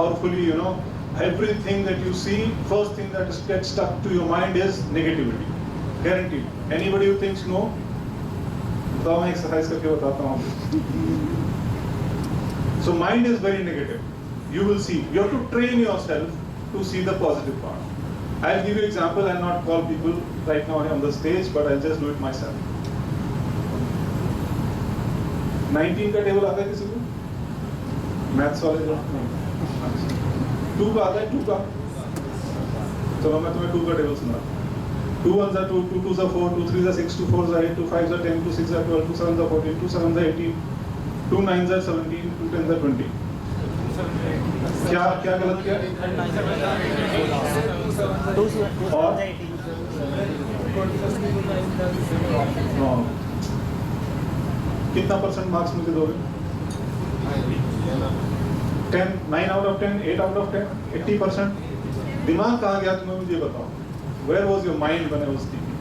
powerfully, everything that you see, first thing that gets stuck to your mind is negativity. Guaranteed. Anybody who thinks no? बताओ, मैं exercise करके बताता हूँ. So mind is very negative. You will see. You have to train yourself to see the positive part. I'll give you an example. I'll not call people right now on the stage, but I'll just do it myself. 19 का table आता है किसी को? Maths वाले जो? 2 का आता है? 2 का? चलो मैं तुम्हें 2 का टेबल सुनाता हूँ. 2 1s are 2, 2 2s are 4, 2 3s are 6, 2 4s are 8, 2 5s are 10, 2 6s are 12, 2 7s are 14, 2 7s are 18, 2 9s are 17, 2 10s are 20. क्या गलत किया? और कितना परसेंट मार्क्स मुझे दोगे? 10, 9 out of 10, 8 out of 10, 80%. दिमाग कहाँ गया तुम्हें मुझे बताओ. Where was your mind when I was speaking?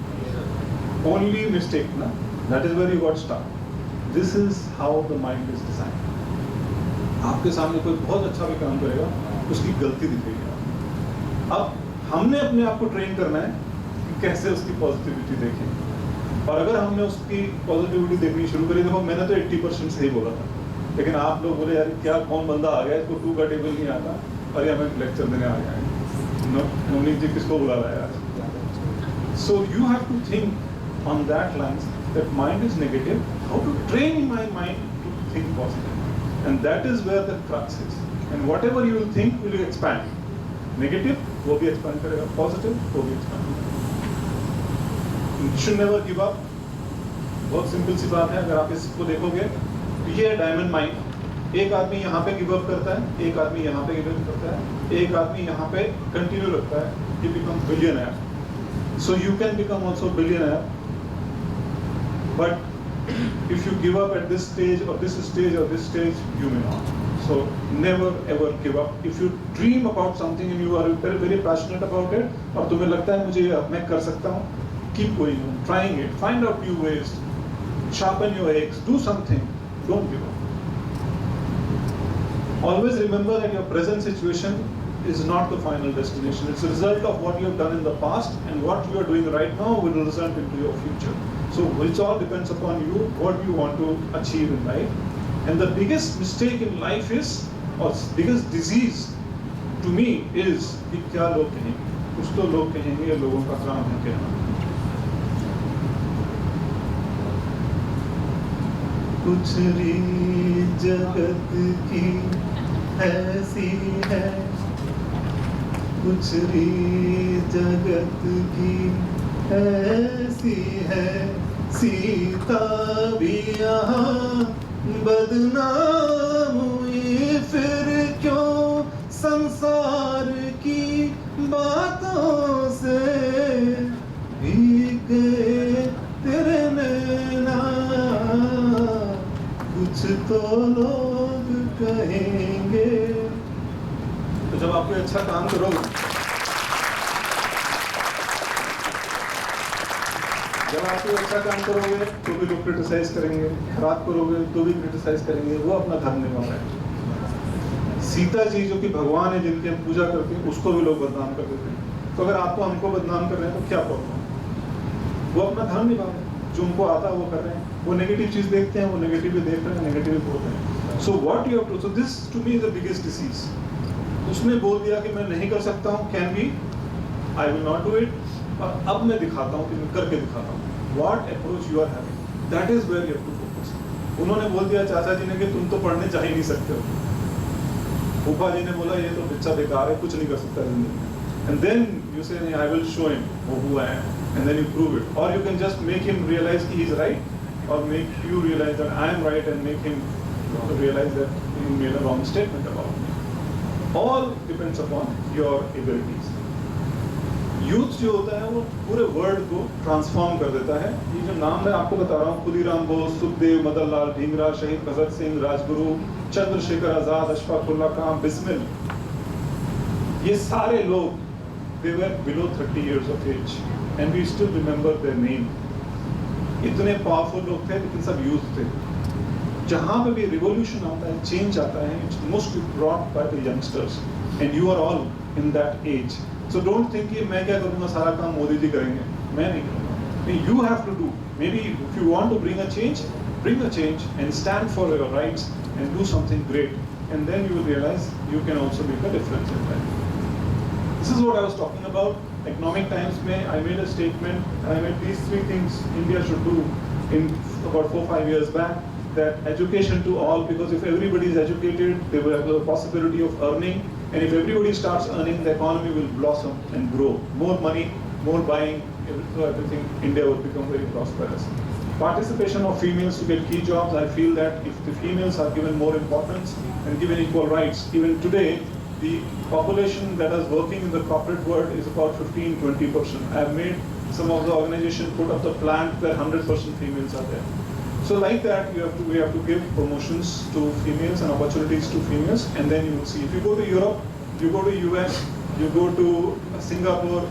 Only mistake, na? That is where you got stuck. This is how the mind is designed. आपके सामने कोई बहुत अच्छा भी काम करेगा, उसकी गलती दिखेगी. अब हमने अपने आप को ट्रेन करना है कि कैसे उसकी पॉजिटिविटी देखें. और अगर हमने उसकी पॉजिटिविटी देखनी शुरू करी, देखो मैंने तो 80% सही बोला था, लेकिन आप लोग बोले यार क्या कौन बंदा आ गया इसको 2 का टेबल नहीं आता और ये हमें लेक्चर देने आ गया है. नवनीत जी किसको बुला रहा है यार? So you have to think on that lines that mind is negative. How to train my mind to think positive, and that is where the crux is. And whatever you will think will expand. Negative वो भी expand करेगा, positive वो भी expand करेगा. You should never give up. बहुत simple सी बात है. अगर आप इसको देखोगे, ये है डायमंड माइंड. एक आदमी यहाँ पे गिव अप करता है, एक आदमी यहाँ पे गिव अप करता है, एक आदमी यहाँ पे कंटिन्यू रखता है. You become billionaire. So you can become also billionaire, but if you give up at this stage or this stage or this stage, you may not. So never ever give up. If you dream about something and you are very, very passionate about it, और तुम्हें लगता है मुझे मैं कर सकता हूँ, keep going on, trying it, find out new ways, sharpen your eggs, do something, don't give up. Always remember that your present situation is not the final destination. It's a result of what you have done in the past, and what you are doing right now will result into your future. So it all depends upon you, what you want to achieve in life. And the biggest mistake in life is, or biggest disease to me is कि क्या लोग कहेंगे. कुछ तो लोग कहेंगे, लोगों का काम है कहना. कुछ रीत जगत की ऐसी है, कुछ रीत जगत की ऐसी है, सीता भी यहाँ बदनाम हुई, फिर क्यों संसार की बातों से भीगे तेरे नैना, कुछ तो लोग कहेंगे. तो जब आप कोई अच्छा काम करोगे, तो भी लोग क्रिटिसाइज करेंगे. खराब करोगे तो भी क्रिटिसाइज करेंगे. वो अपना धर्म निभा रहे हैं. सीता जी जो कि भगवान है, जिनकी हम पूजा करते हैं, उसको भी लोग बदनाम कर देते हैं. तो अगर आपको हमको बदनाम कर रहे हैं तो क्या प्रॉब्लम? वो अपना धर्म निभा रहे हैं. जो उनको आता है वो कर रहे हैं. वो नेगेटिव चीज देखते हैं, वो नेगेटिव देख रहे हैं, नेगेटिव बोलते हैं. So what you have to, so this to me is the biggest disease. उसने बोल दिया कि मैं नहीं कर सकता हूँ, can be, I will not do it, और अब मैं दिखाता हूँ कि मैं करके दिखाता हूँ. What approach you are having, that is where you have to focus. उन्होंने बोल दिया चाचा जी ने कि तुम तो पढ़ने जा ही नहीं सकते हो. फूफा जी ने बोला ये तो बच्चा बेकार है, कुछ नहीं कर सकता जिंदगी में. And then you say I will show him who I am, and then you prove it. और you can just make him realise कि ही इज राइट, और make you realise that I am right, and make him realise that he made a wrong statement about me. All depends upon your abilities. Youth जो होता है वो पूरे world को transform कर देता है. ये जो नाम मैं आपको बता रहा हूँ, खुदीराम बोस, सुखदेव, मदन लाल ढींगरा, शहीद भगत सिंह, राजगुरु, चंद्रशेखर आजाद, अशफाक उल्लाह खां, बिस्मिल, ये सारे लोग they were below 30 years of age and we still remember their name. इतने पावरफुल लोग थे, लेकिन सब यूथ थे. जहाँ पे भी revolution आता है, change आता है, it's mostly brought by the youngsters, and you are all in that age. So don't think कि मैं क्या करूँगा, सारा काम मोदी जी करेंगे, मैं नहीं करूँगा. You have to do. Maybe if you want to bring a change and stand for your rights and do something great, and then you will realize you can also make a difference in that. This is what I was talking about. Economic Times mein I made a statement, and I made these 3 things India should do in about 4-5 years back. That education to all, because if everybody is educated, they will have the possibility of earning, and if everybody starts earning, the economy will blossom and grow. More money, more buying, everything, India will become very prosperous. Participation of females to get key jobs, I feel that if the females are given more importance and given equal rights, even today, the population that is working in the corporate world is about 15-20%. I have made some of the organizations put up the plant where 100% females are there. So like that, we have to give promotions to females and opportunities to females, and then you will see. If you go to Europe, you go to US, you go to Singapore,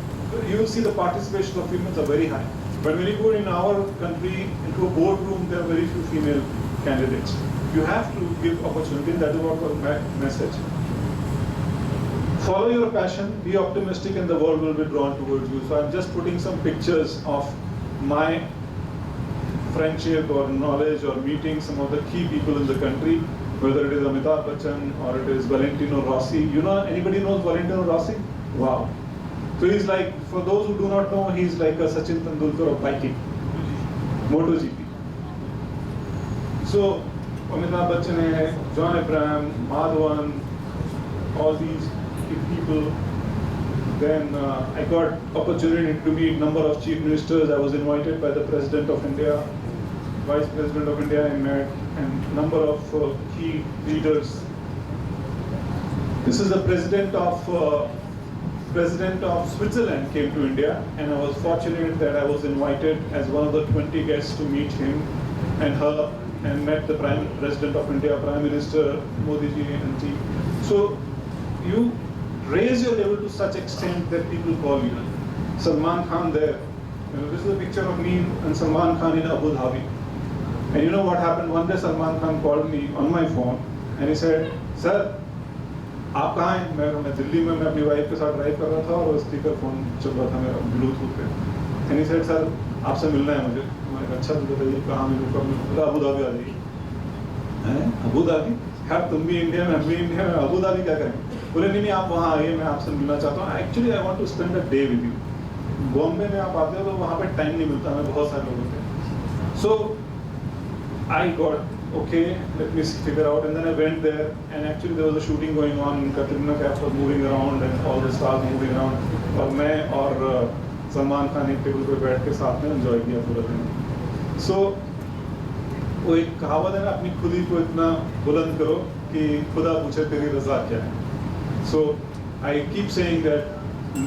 you will see the participation of females are very high. But when you go in our country into a boardroom, there are very few female candidates. You have to give opportunity. That is what my message. Follow your passion, be optimistic, and the world will be drawn towards you. So I'm just putting some pictures of my friendship or knowledge or meeting some of the key people in the country, whether it is Amitabh Bachchan or it is Valentino Rossi. You know, anybody knows Valentino Rossi? Wow. So he's like, for those who do not know, he's like a Sachin Tendulkar of biking, MotoGP. So Amitabh Bachchan hai, John Abraham, Madhavan, all these people. Then I got opportunity to meet number of chief ministers. I was invited by the President of India, Vice President of India I met, and number of key leaders. This is the President of Switzerland came to India, and I was fortunate that I was invited as one of the 20 guests to meet him and her, and met the President of India, Prime Minister Modi ji and team. So you raise your level to such extent that people call you. Salman Khan there. You know, this is a picture of me and Salman Khan in Abu Dhabi. And you know what happened? One day Salman Khan called me on my phone and he said, "Sir, आप कहाँ हैं?" मैं दिल्ली में, मैं अपनी wife के साथ drive कर रहा था और स्पीकर फोन चल रहा था मेरा ब्लूटूथ पे. And he said, "Sir, आपसे मिलना है मुझे." मैं अच्छा तो बताइए कहाँ मिलूँ, कब मिलूँ? अबू धाबी आ जाइए. हैं? Abu Dhabi? यार तुम भी इंडिया में, हम भी इंडिया में, अबू धाबी क्या करेंगे? बोले नहीं आप वहाँ आइए, मैं आपसे मिलना चाहता हूँ. Actually I want to spend a day with you. Bombay में आप आते हो तो वहाँ पे टाइम नहीं मिलता हमें बहुत सारे लोगों के. So I got okay, let me figure out, and then I went there, and actually there was a shooting going on. Katrina Kaif was moving around and all the stars moving around, और मैं और सलमान खान एक table पे बैठ के साथ में enjoy किया पूरा दिन. सो वो एक कहावत है ना, अपनी खुदी को इतना बुलंद करो कि खुदा पूछे तेरी रजा क्या है. So I keep saying that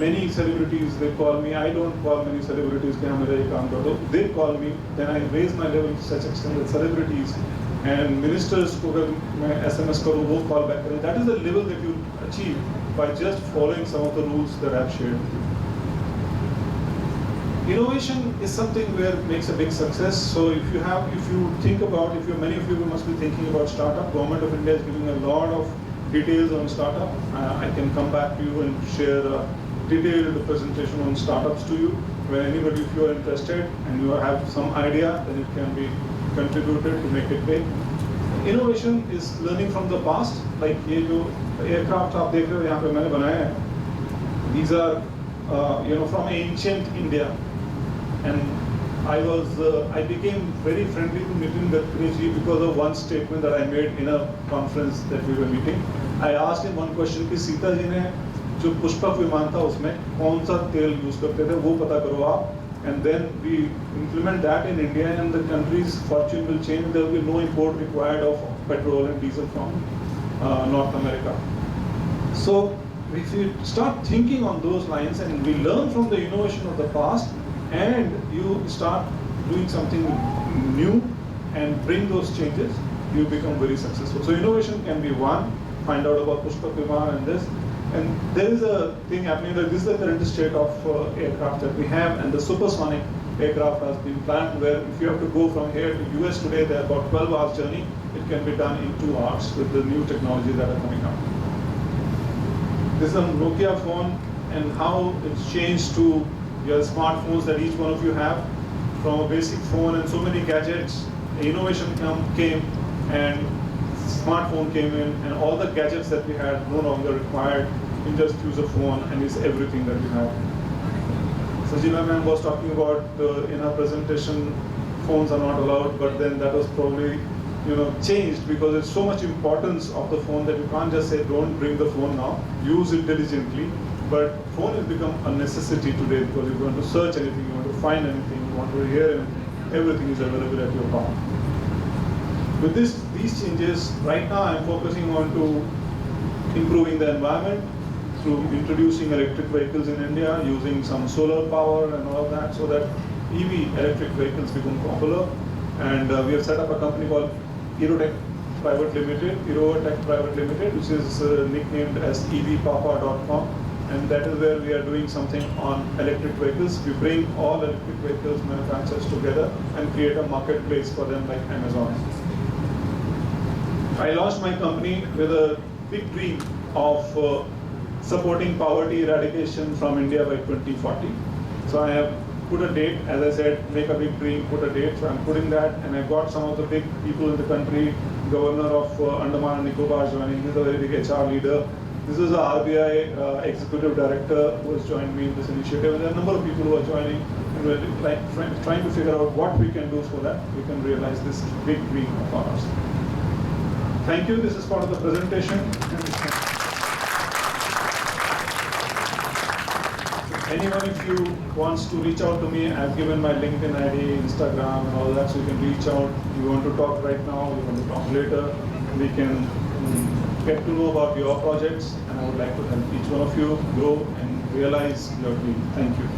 many celebrities, they call me. I don't call many celebrities कि हाँ मेरा ये काम कर दो. They call me, then I raise my level to such extent that celebrities and ministers को अगर मैं SMS करूँ वो call back करें. That is the level that you achieve by just following some of the rules that I've shared with you. Innovation is something where it makes a big success. So if you think about, many of you must be thinking about startup. Government of India is giving a lot of details on startup. I can come back to you and share a detailed presentation on startups to you, where anybody, if you are interested and you have some idea, then it can be contributed to make it big. Innovation is learning from the past. Like ये जो aircraft आप देख रहे हो यहाँ पे मैंने बनाया है. These are from ancient India, and I became very friendly to Nitin Gadkari because of one statement that I made in a conference that we were meeting. I asked him one question कि सीता जी ने जो पुष्पक विमान था उसमें कौन सा तेल use करते थे वो पता करो आप. And then we implement that in India, and the country's fortune will change. There will be no import required of petrol and diesel from North America. So if you start thinking on those lines and we learn from the innovation of the past, and you start doing something new and bring those changes, you become very successful. So innovation can be one. Find out about Pushpak Viman and this. And there is a thing happening that this is the current state of aircraft that we have, and the supersonic aircraft has been planned where if you have to go from here to US today, they're about 12 hours journey. It can be done in 2 hours with the new technologies that are coming up. This is a Nokia phone and how it's changed to your smartphones that each one of you have. From a basic phone and so many gadgets, innovation came and smartphone came in and all the gadgets that we had no longer required. You just use a phone and it's everything that you have. Sajina ma'am was talking about in her presentation, phones are not allowed, but then that was probably changed because there's so much importance of the phone that you can't just say don't bring the phone now, use it diligently. But phone has become a necessity today because you want to search anything, you want to find anything, you want to hear anything, everything is available at your palm. With these changes, right now I'm focusing on to improving the environment through introducing electric vehicles in India, using some solar power and all of that so that EV electric vehicles become popular. And we have set up a company called Aerotech Private Limited, which is nicknamed as evpapa.com. And that is where we are doing something on electric vehicles. We bring all electric vehicles manufacturers together and create a marketplace for them like Amazon. I launched my company with a big dream of supporting poverty eradication from India by 2040. So I have put a date, as I said, make a big dream, put a date. So I'm putting that, and I got some of the big people in the country, Governor of Andaman and Nicobar joining. He's a very big HR leader. This is a RBI executive director who has joined me in this initiative. And there are a number of people who are joining, and we're trying to figure out what we can do so that we can realize this big dream of ours. Thank you. This is part of the presentation. Anyone, if you wants to reach out to me, I've given my LinkedIn ID, Instagram, and all that, so you can reach out. If you want to talk right now, you want to talk later, we can get to know about your projects, and I would like to help each one of you grow and realize your dream. Thank you.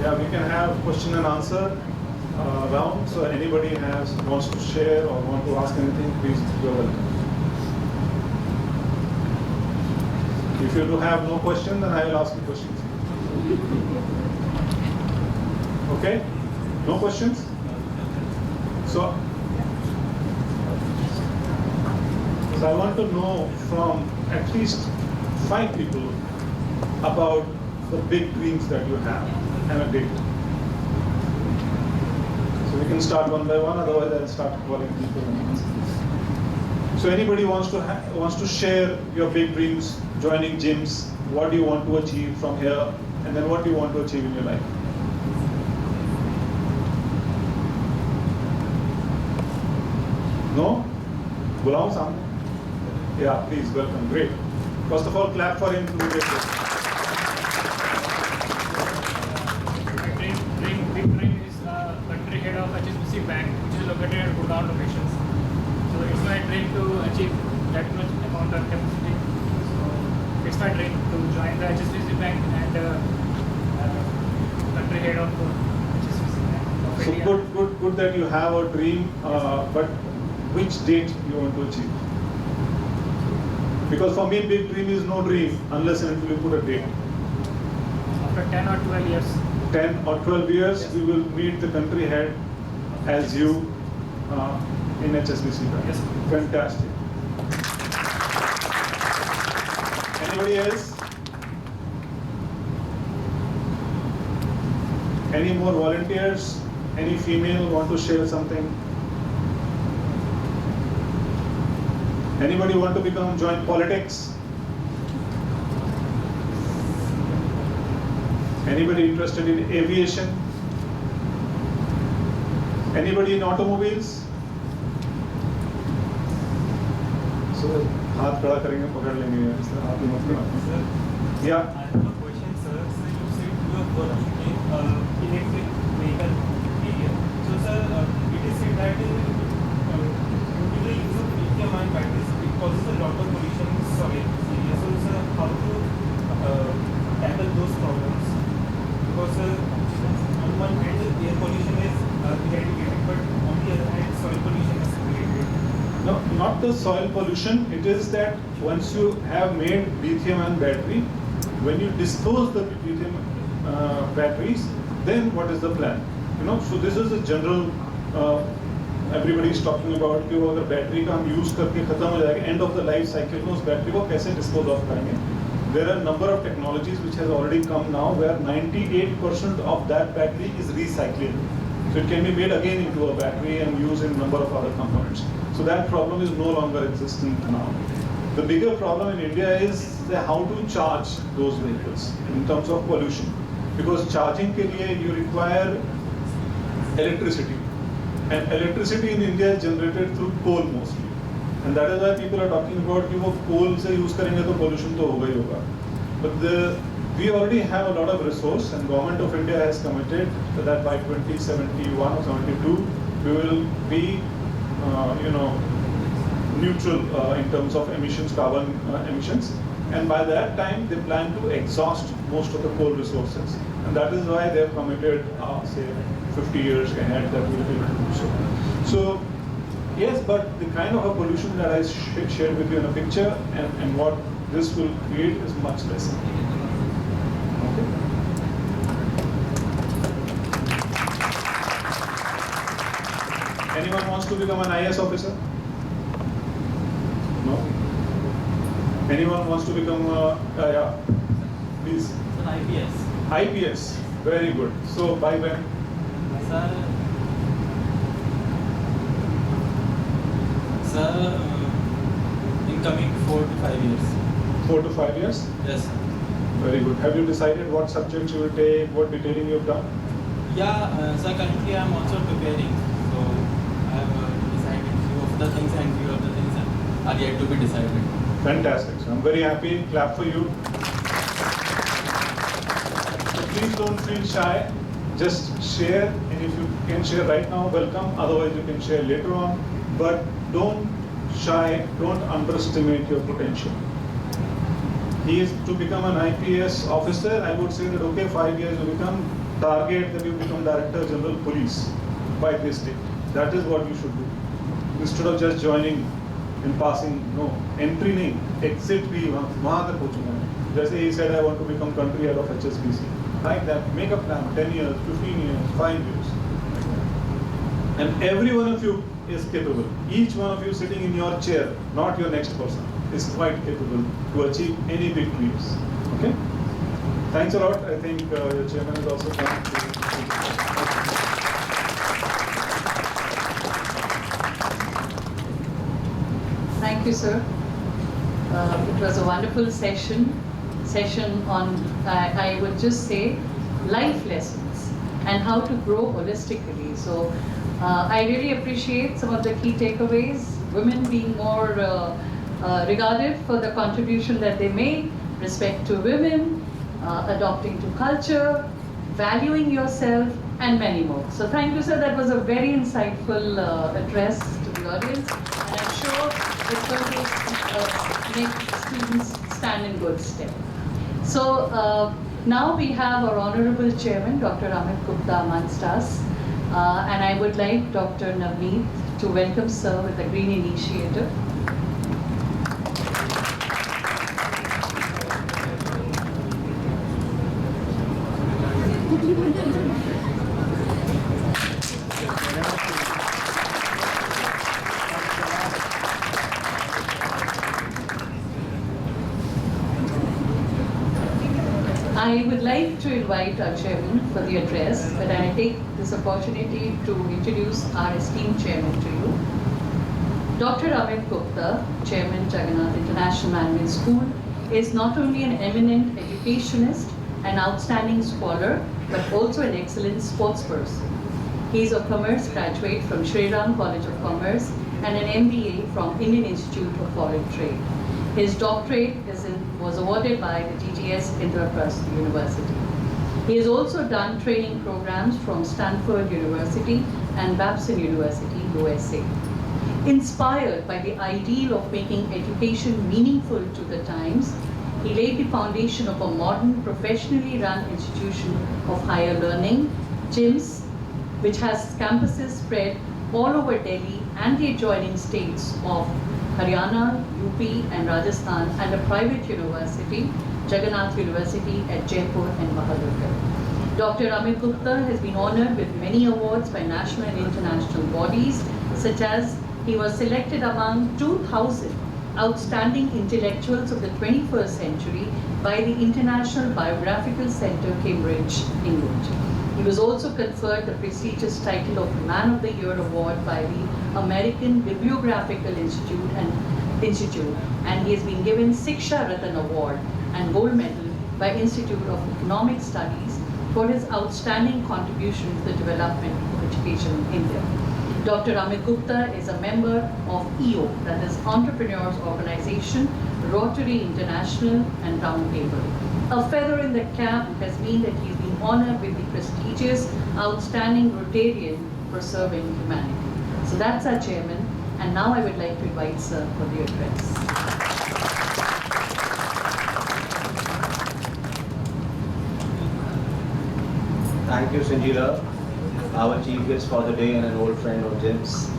Yeah, we can have question and answer round. So anybody wants to share or want to ask anything, please go ahead. If you do have no question, then I will ask you questions. Okay? No questions? So I want to know from at least 5 people about the big dreams that you have and a date. So we can start one by one, otherwise I'll start calling people. So anybody wants to share your big dreams, joining JIMS, what do you want to achieve from here, and then what do you want to achieve in your life? No? Gulaam Sam? Yeah, please, welcome. Great. First of all, clap for him to do this. Big dream is country head of HSBC Bank, which is located at Gurgaon locations. So it's my dream to achieve that much amount of capacity. So it's my dream to join the HSBC Bank and country head of HSBC Bank. So good that you have a dream, but which date you want to achieve? Because for me, big dream is no dream unless and until you put a date. After 10 or 12 years. 10 or 12 years, yes. We will meet the country head as you in HSBC Bank. Yes. Fantastic. Anybody else? Any more volunteers? Any female want to share something? Anybody want to join politics? Anybody interested in aviation? Anybody in automobiles? So, हाथ खड़ा करेंगे पकड़ लेंगे इसलिए हाथ ही मत खड़ा. Yeah. I have a question, sir. So you said you are working in electric vehicle area. So, sir, it is said that due to the use of lithium-ion batteries, it causes a lot of pollution in soil area. So, sir, how to tackle those problems? Because on one hand, air pollution is eradicated, but on the other hand, soil pollution is created. No, not the soil pollution, it is that once you have made lithium-ion battery, when you dispose the lithium batteries, then what is the plan? So this is a general, everybody is talking about कि वो अगर battery का हम use करके खत्म हो जाएगा, end of the life cycle में उस बैटरी को कैसे dispose of करेंगे? There are a number of technologies which has already come now where 98% of that battery is recyclable. So it can be made again into a battery and used in a number of other components. So that problem is no longer existent now. The bigger problem in India is how to charge those vehicles in terms of pollution. Because charging के लिए you require electricity. And electricity in India is generated through coal mostly. And that is why people are talking about कि वो coal से use करेंगे तो pollution तो होगा ही होगा. But we already have a lot of resource, and Government of India has committed that by 2071 or 72 we will be, neutral in terms of emissions, carbon emissions. And by that time they plan to exhaust most of the coal resources. And that is why they have committed, say, 50 years ahead that we will be able to do so. So, yes, but the kind of a pollution that I shared with you in a picture and what this will create is much less. Okay. Anyone wants to become an IAS officer? No? Anyone wants to become yeah, please. Sir, IPS. IPS, very good. So by when? Sir, in coming 4 to 5 years. 4 to 5 years? Yes, sir. Very good. Have you decided what subjects you will take, what detailing you have done? Yeah, sir, currently I am also preparing. So I have decided few of the things and few of the things are yet to be decided. Fantastic. So I'm very happy. Clap for you. So please don't feel shy. Just share, and if you can share right now, welcome. Otherwise, you can share later on. But don't shy. Don't underestimate your potential. He is to become an IPS officer. I would say that okay, 5 years you become target that you become Director General Police by this date. That is what you should do. Instead of just joining in passing, no, entry नहीं, exit भी वहाँ तक पहुँचूंगा. जैसे he said I want to become country head of HSBC. Like that, make a plan. 10 years, 15 years, 5 years. And every one of you is capable. Each one of you sitting in your chair, not your next person, is quite capable to achieve any big dreams. Okay? Thanks a lot. I think your chairman is also coming to. Thank you, sir. It was a wonderful session on, I would just say, life lessons and how to grow holistically. So I really appreciate some of the key takeaways, women being more regarded for the contribution that they make, respect to women, adopting to culture, valuing yourself, and many more. So thank you, sir. That was a very insightful address to the audience, and I'm sure it's going to make students stand in good stead. So now we have our Honorable Chairman, Dr. Amit Gupta amongst us, and I would like Dr. Amit to welcome sir with the Green Initiative. I would like to invite our chairman for the address, but I take this opportunity to introduce our esteemed chairman to you. Dr. Amit Gupta, Chairman, Jagannath International Management School, is not only an eminent educationist, an outstanding scholar, but also an excellent sportsperson. He is a commerce graduate from Shri Ram College of Commerce and an MBA from Indian Institute of Foreign Trade. His doctorate was awarded by the TGS Indraprasth University. He has also done training programs from Stanford University and Babson University, USA. Inspired by the ideal of making education meaningful to the times, he laid the foundation of a modern, professionally run institution of higher learning, JIMS, which has campuses spread all over Delhi and the adjoining states of Haryana, UP and Rajasthan, and a private university, Jagannath University at Jaipur and Bahadurgarh. Dr. Amit Gupta has been honored with many awards by national and international bodies, such as he was selected among 2,000 outstanding intellectuals of the 21st century by the International Biographical Centre, Cambridge, England. He was also conferred the prestigious title of Man of the Year Award by the American Bibliographical Institute, and he has been given Siksha Ratan Award and Gold Medal by Institute of Economic Studies for his outstanding contribution to the development of education in India. Dr. Amit Gupta is a member of EO, that is Entrepreneurs Organization, Rotary International and Roundtable. A feather in the cap has been that he's been honored with the prestigious Outstanding Rotarian for serving humanity. So that's our chairman, and now I would like to invite Sir for the address. Thank you, Sanjira, our chief guest for the day and an old friend of JIMS,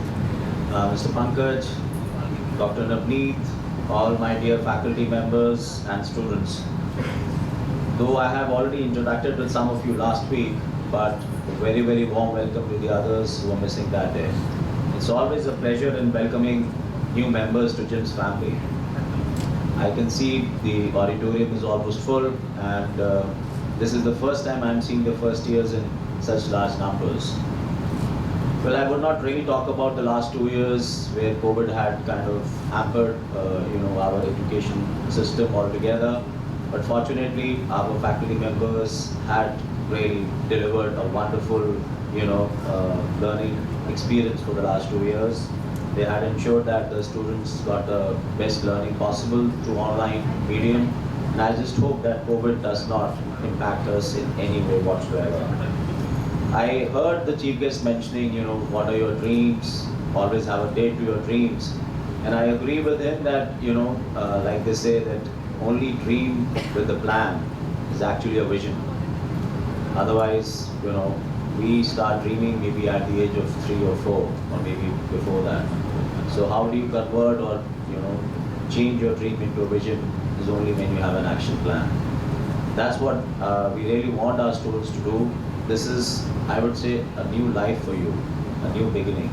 Mr. Pankaj, Dr. Amit, all my dear faculty members and students. Though I have already interacted with some of you last week, but a very, very warm welcome to the others who are missing that day. It's always a pleasure in welcoming new members to JIMS family. I can see the auditorium is almost full, and this is the first time I'm seeing the first years in such large numbers. Well, I would not really talk about the last 2 years where COVID had kind of hampered, our education system altogether. But fortunately, our faculty members had really delivered a wonderful, learning experience for the last 2 years. They had ensured that the students got the best learning possible through online medium. And I just hope that COVID does not impact us in any way whatsoever. I heard the chief guest mentioning, what are your dreams? Always have a date to your dreams. And I agree with him that, like they say that only dream with a plan is actually a vision. Otherwise, we start dreaming maybe at the age of 3 or 4, or maybe before that. So how do you convert or, change your dream into a vision is only when you have an action plan. That's what we really want our students to do. This is, I would say, a new life for you, a new beginning.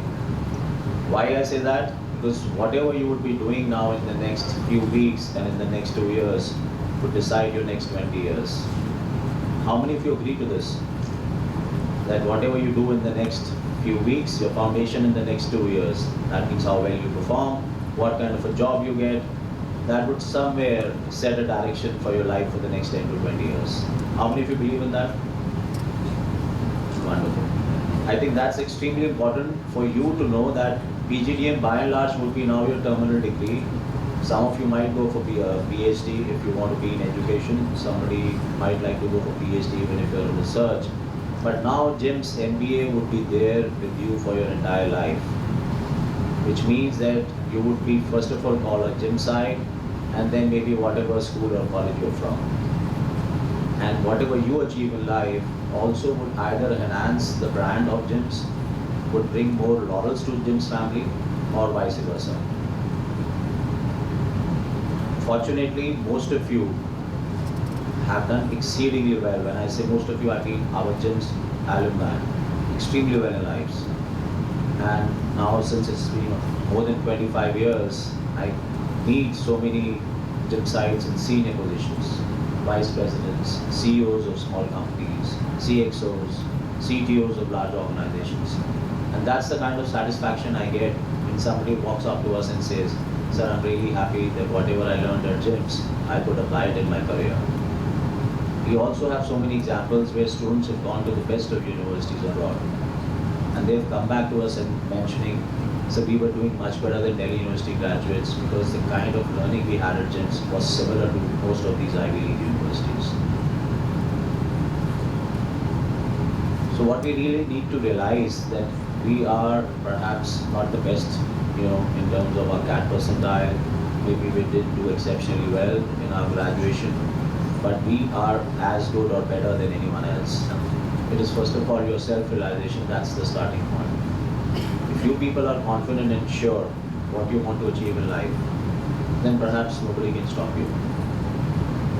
Why I say that? Because whatever you would be doing now in the next few weeks and in the next 2 years would decide your next 20 years. How many of you agree to this? That whatever you do in the next few weeks, your foundation in the next 2 years, that means how well you perform, what kind of a job you get, that would somewhere set a direction for your life for the next 10 to 20 years. How many of you believe in that? Wonderful. I think that's extremely important for you to know that PGDM by and large would be now your terminal degree. Some of you might go for PhD if you want to be in education. Somebody might like to go for PhD even if you're in research. But now JIMS MBA would be there with you for your entire life. Which means that you would be first of all called a JIMSite, and then maybe whatever school or college you're from. And whatever you achieve in life also would either enhance the brand of JIMS, would bring more laurels to JIMS family, or vice versa. Fortunately, most of you have done exceedingly well. When I say most of you, I mean our JIMS alumni, extremely well in lives. And now since it's been more than 25 years, I meet so many JIMSites in senior positions, vice presidents, CEOs of small companies, CXOs, CTOs of large organizations. And that's the kind of satisfaction I get when somebody walks up to us and says, "Sir, I'm really happy that whatever I learned at JIMS, I could apply it in my career." We also have so many examples where students have gone to the best of universities abroad. And they've come back to us and mentioning, "So we were doing much better than Delhi University graduates because the kind of learning we had at JIMS was similar to most of these Ivy League universities." So what we really need to realize that we are perhaps not the best, in terms of our CAT percentile. Maybe we did do exceptionally well in our graduation, but we are as good or better than anyone else. It is first of all your self-realization, that's the starting point. If you people are confident and sure what you want to achieve in life, then perhaps nobody can stop you.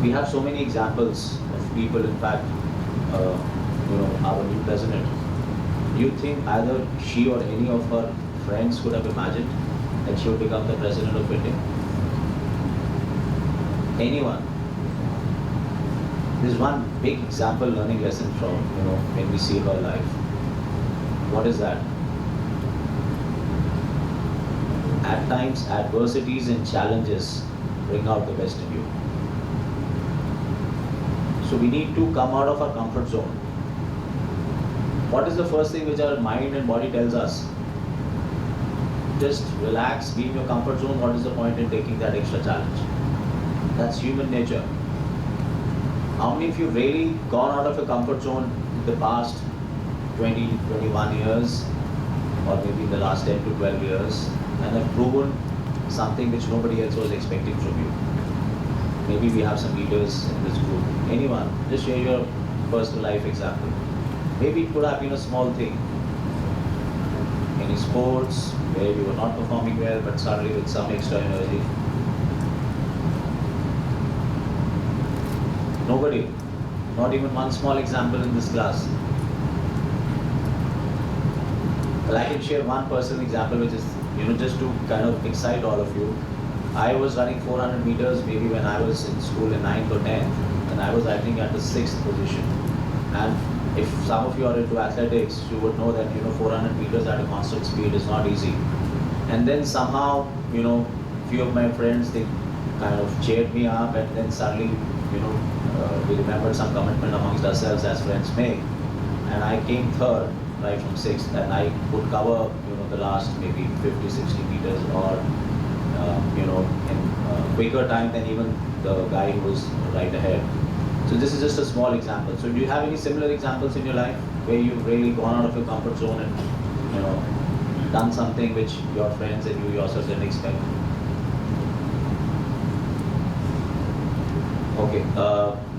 We have so many examples of people, in fact, our new president. Do you think either she or any of her friends could have imagined that she would become the president of India? Anyone? There's one big example learning lesson from, when we see her life. What is that? At times, adversities and challenges bring out the best in you. So we need to come out of our comfort zone. What is the first thing which our mind and body tells us? Just relax, be in your comfort zone. What is the point in taking that extra challenge? That's human nature. How many of you really gone out of your comfort zone in the past 20, 21 years, or maybe in the last 10 to 12 years, and have proven something which nobody else was expecting from you? Maybe we have some leaders in this group. Anyone, just share your personal life example. Maybe it could have been a small thing. Any sports where you were not performing well, but suddenly with some extra energy. Nobody. Not even one small example in this class. Well, I can share one personal example which is, just to kind of excite all of you. I was running 400 meters maybe when I was in school in 9th or 10th, and I was, I think, at the 6th position. And if some of you are into athletics, you would know that 400 meters at a constant speed is not easy. And then somehow, few of my friends, they kind of cheered me up, and then suddenly, we remembered some commitment amongst ourselves as friends make, and I came third right from 6th, and I could cover the last maybe 50, 60 meters, or in quicker time than even the guy who was right ahead. So this is just a small example. So do you have any similar examples in your life where you've really gone out of your comfort zone and done something which your friends and you yourself didn't expect? Okay,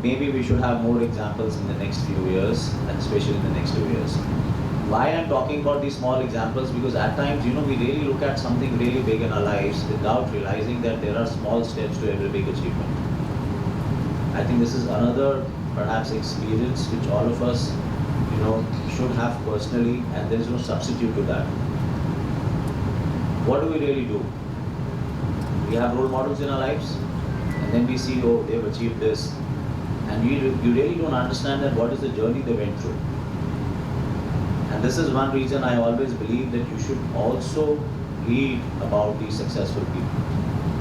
maybe we should have more examples in the next few years, and especially in the next 2 years. Why I'm talking about these small examples? Because at times, we really look at something really big in our lives without realizing that there are small steps to every big achievement. I think this is another, perhaps, experience which all of us, should have personally, and there is no substitute to that. What do we really do? We have role models in our lives, and then we see, oh, they've achieved this, and you really don't understand that what is the journey they went through. And this is one reason I always believe that you should also read about these successful people.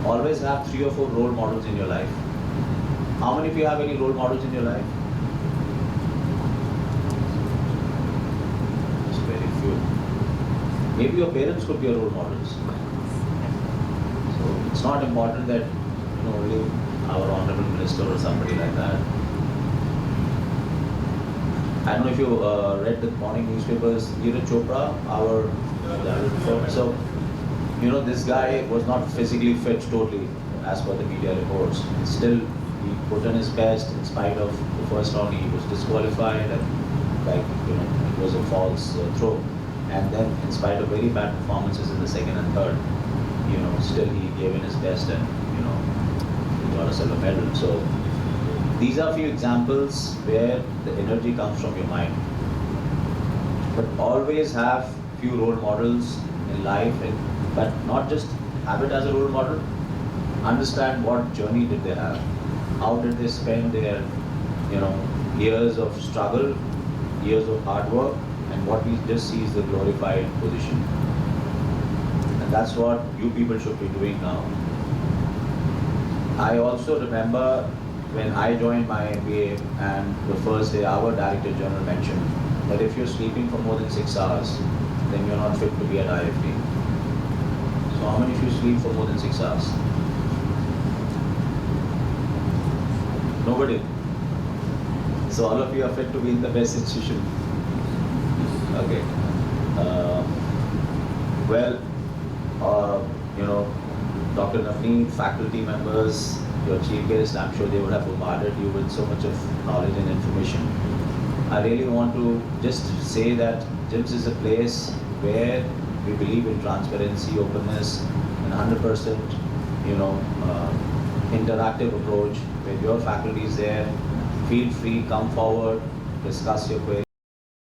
Always have 3 or 4 role models in your life. How many of you have any role models in your life? Just very few. Maybe your parents could be your role models. So it's not important that only our honorable minister or somebody like that. I don't know if you read the morning newspapers. Neeraj Chopra, so this guy was not physically fit totally, as per the media reports. Still, he put in his best in spite of the first round. He was disqualified, and it was a false throw. And then, in spite of very bad performances in the second and third, still he gave in his best, and he got a silver medal. So these are a few examples where the energy comes from your mind. But always have few role models in life, but not just have it as a role model. Understand what journey did they have, how did they spend their years of struggle, years of hard work, and what we just see is the glorified position. And that's what you people should be doing now. I also remember when I joined my MBA, and the first day our Director General mentioned that if you're sleeping for more than 6 hours, then you're not fit to be at IFT. So how many of you sleep for more than 6 hours? Nobody. So all of you are fit to be in the best institution. Okay. Dr. Navneet, faculty members, your chief guest, I'm sure they would have bombarded you with so much of knowledge and information. I really want to just say that JIMS is a place where we believe in transparency, openness, and 100%, you know, interactive approach with your faculty is there. Feel free, come forward, discuss your queries.